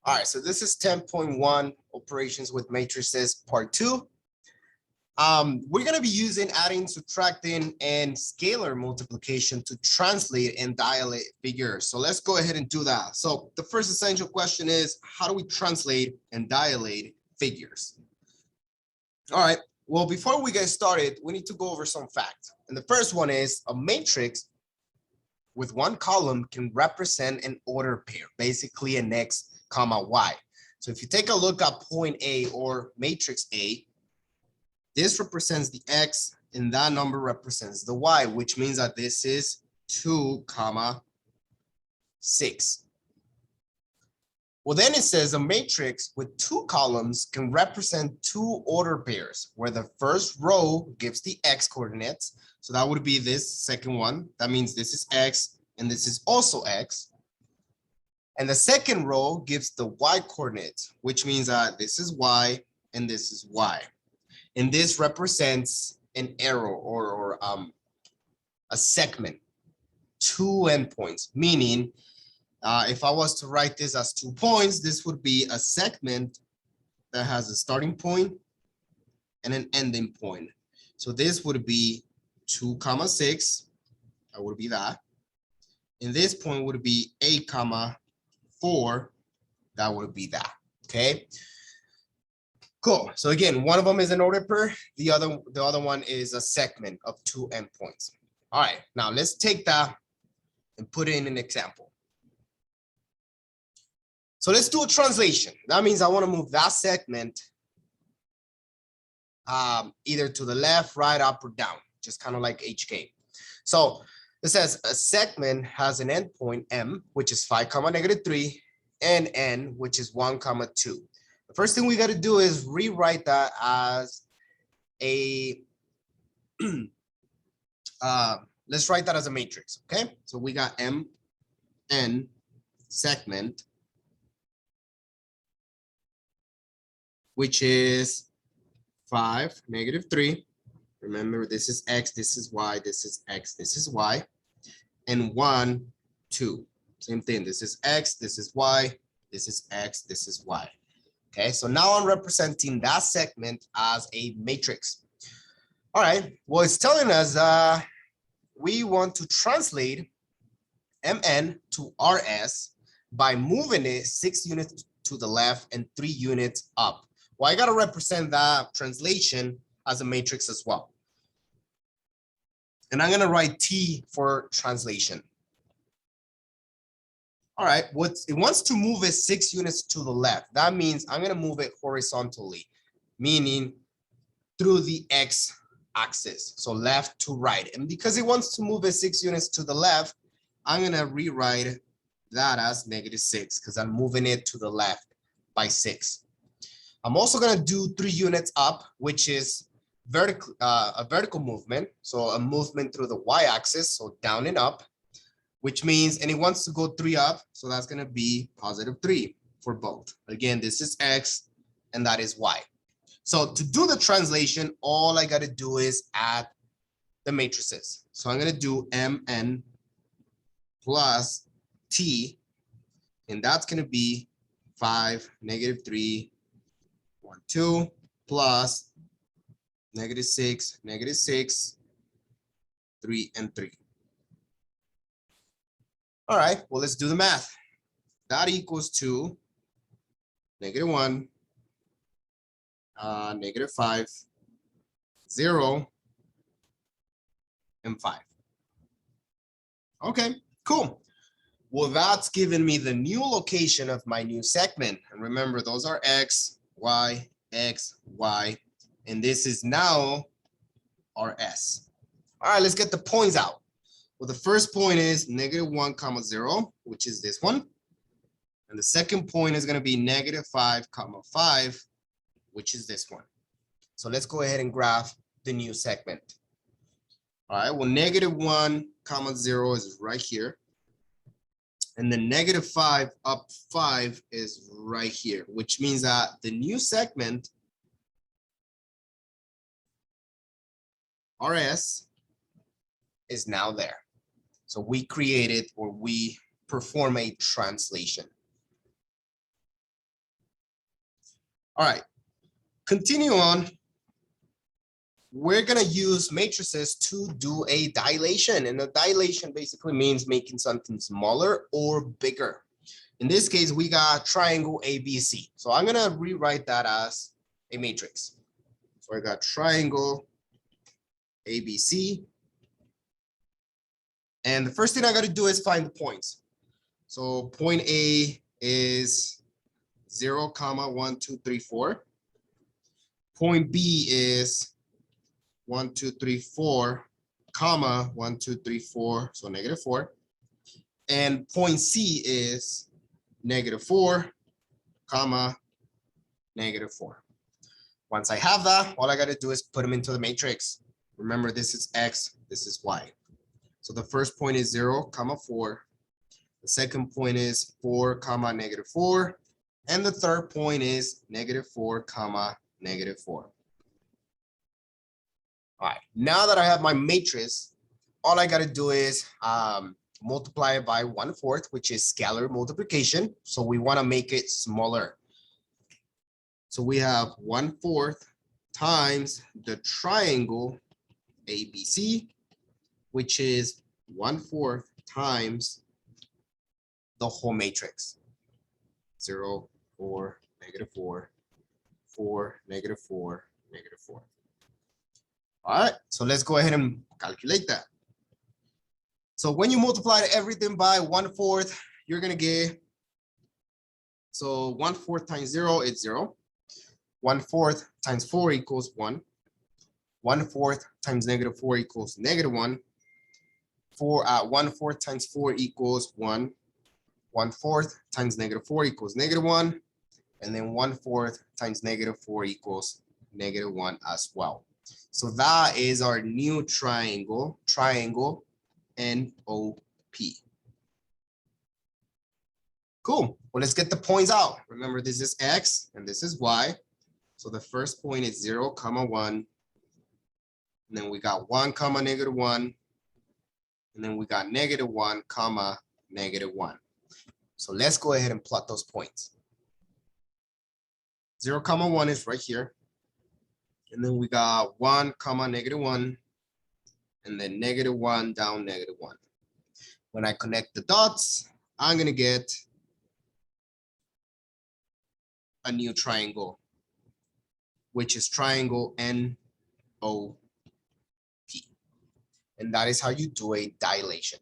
All right, so this is 10.1 operations with matrices part 2. We're going to be using adding, subtracting, and scalar multiplication to translate and dilate figures. So let's go ahead and do that. So the first essential question is, how do we translate and dilate figures? All right, well, before we get started, we need to go over some facts. And the first one is a matrix with one column can represent an order pair, basically an X comma Y. So if you take a look at point A or matrix A, this represents the X and that number represents the Y, which means that this is 2 comma 6. Well, then it says a matrix with 2 columns can represent 2 order pairs where the first row gives the X coordinates. So that would be this second one. That means this is X and this is also X. And the second row gives the Y coordinates, which means that this is Y and this is Y. And this represents an arrow or a segment, 2 endpoints, meaning if I was to write this as 2 points, this would be a segment that has a starting point and an ending point. So this would be 2 comma 6, that would be that. And this point would be 8 comma 4, that would be that, okay? Cool. So again, one of them is an order pair, the other one is a segment of 2 endpoints. All right, now let's take that and put it in an example. So let's do a translation. That means I want to move that segment either to the left, right, up, or down, just kind of like HK. So it says a segment has an endpoint M, which is 5 comma negative 3, and N, which is 1 comma 2. The first thing we got to do is rewrite that as a, let's write that as a matrix, okay? So we got M, N, segment, which is 5, negative 3. Remember, this is X, this is Y, this is X, this is Y, and 1, 2. Same thing, this is X, this is Y, this is X, this is Y. Okay, so now I'm representing that segment as a matrix. All right, well, it's telling us we want to translate MN to RS by moving it 6 units to the left and 3 units up. Well, I got to represent that translation as a matrix as well. And I'm going to write T for translation. All right, it wants to move it 6 units to the left. That means I'm going to move it horizontally, meaning through the X axis, so left to right. And because it wants to move it 6 units to the left, I'm going to rewrite that as negative 6 because I'm moving it to the left by 6. I'm also going to do 3 units up, which is a vertical movement. So a movement through the Y axis, so down and up, which means, and it wants to go 3 up. So that's going to be positive 3 for both. Again, this is X and that is Y. So to do the translation, all I got to do is add the matrices. So I'm going to do MN plus T, and that's going to be 5, negative 3, 1, 2, plus negative 6, 3, and 3. All right, well, let's do the math. That equals to negative 1, negative 5, 0, and 5. Okay, cool. Well, that's given me the new location of my new segment. And remember, those are X, Y, and this is now our S. All right, let's get the points out. Well, the first point is negative 1 comma 0, which is this one. And the second point is going to be negative 5 comma 5, which is this one. So let's go ahead and graph the new segment. All right, well, negative 1 comma 0 is right here. And the negative 5 up 5 is right here, which means that the new segment, RS, is now there. So we created, or we perform a translation. All right, continue on. We're gonna use matrices to do a dilation, and a dilation basically means making something smaller or bigger. In this case, we got triangle ABC. So I'm gonna rewrite that as a matrix. So I got triangle ABC. And the first thing I gotta do is find the points. So point A is 0, 1, 2, 3, 4. Point B is 1, 2, 3, 4, comma 1, 2, 3, 4, so -4. And point C is -4, comma -4. Once I have that, all I got to do is put them into the matrix. Remember, this is X, this is Y. So the first point is 0, 4. The second point is 4, -4. And the third point is -4, -4. All right, now that I have my matrix, all I got to do is multiply it by 1/4, which is scalar multiplication. So we want to make it smaller. So we have 1/4 times the triangle ABC, which is 1/4 times the whole matrix. 0, 4, -4, 4, -4, -4. All right, so let's go ahead and calculate that. So when you multiply everything by 1/4, you're gonna get, so 1/4 times 0 is 0. 1/4 times 4 equals 1. 1/4 times -4 equals -1. 1/4 times 4 equals 1. 1/4 times -4 equals -1. And then 1/4 times -4 equals -1 as well. So that is our new triangle, triangle NOP. Cool. Well, let's get the points out. Remember, this is X and this is Y. So the first point is 0, 1. And then we got 1, -1. And then we got -1, -1. So let's go ahead and plot those points. 0, 1 is right here. And then we got 1, -1. And then -1 down -1. When I connect the dots, I'm gonna get a new triangle, which is triangle NOP. And that is how you do a dilation.